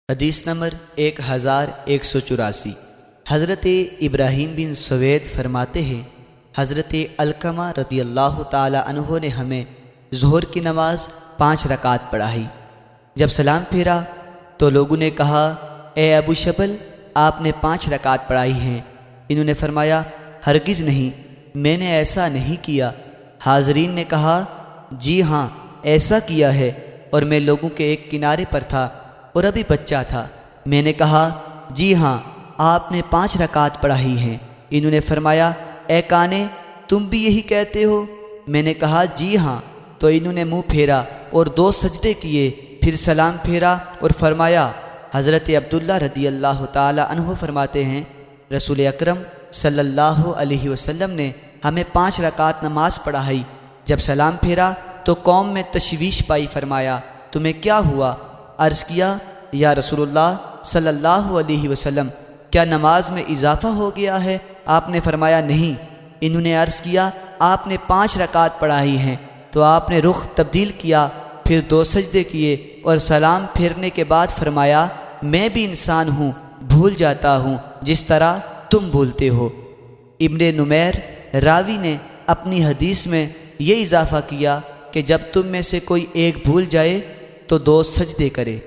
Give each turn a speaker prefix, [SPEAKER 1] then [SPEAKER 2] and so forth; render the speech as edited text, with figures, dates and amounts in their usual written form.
[SPEAKER 1] حدیث نمبر 1184۔ حضرت ابراہیم بن سوید فرماتے ہیں، حضرت علقمہ رضی اللہ تعالی عنہ نے ہمیں ظہر کی نماز 5 رکعت پڑھائی۔ جب سلام پھیرا تو لوگوں نے کہا، اے ابو شبل، آپ نے 5 رکعت پڑھائی ہیں۔ انہوں نے فرمایا، ہرگز نہیں، میں نے ایسا نہیں کیا۔ حاضرین نے کہا، جی ہاں ایسا کیا ہے، اور میں لوگوں کے ایک کنارے پر تھا اور ابھی بچہ تھا۔ میں نے کہا، جی ہاں آپ نے 5 رکعت پڑھائی ہیں۔ انہوں نے فرمایا، اے کانے، تم بھی یہی کہتے ہو؟ میں نے کہا، جی ہاں۔ تو انہوں نے منہ پھیرا اور 2 سجدے کیے، پھر سلام پھیرا اور فرمایا۔ حضرت عبداللہ رضی اللہ تعالی عنہ فرماتے ہیں، رسول اکرم صلی اللہ علیہ وسلم نے ہمیں 5 رکعت نماز پڑھائی۔ جب سلام پھیرا تو قوم میں تشویش پائی۔ فرمایا، تمہیں کیا ہوا؟ عرض کیا، یا رسول اللہ صلی اللہ علیہ وسلم، کیا نماز میں اضافہ ہو گیا ہے؟ آپ نے فرمایا، نہیں۔ انہوں نے عرض کیا، آپ نے 5 رکعت پڑھائی ہیں۔ تو آپ نے رخ تبدیل کیا، پھر 2 سجدے کیے اور سلام پھیرنے کے بعد فرمایا، میں بھی انسان ہوں، بھول جاتا ہوں جس طرح تم بھولتے ہو۔ ابن نمیر راوی نے اپنی حدیث میں یہ اضافہ کیا کہ جب تم میں سے کوئی ایک بھول جائے تو 2 سجدے کرے۔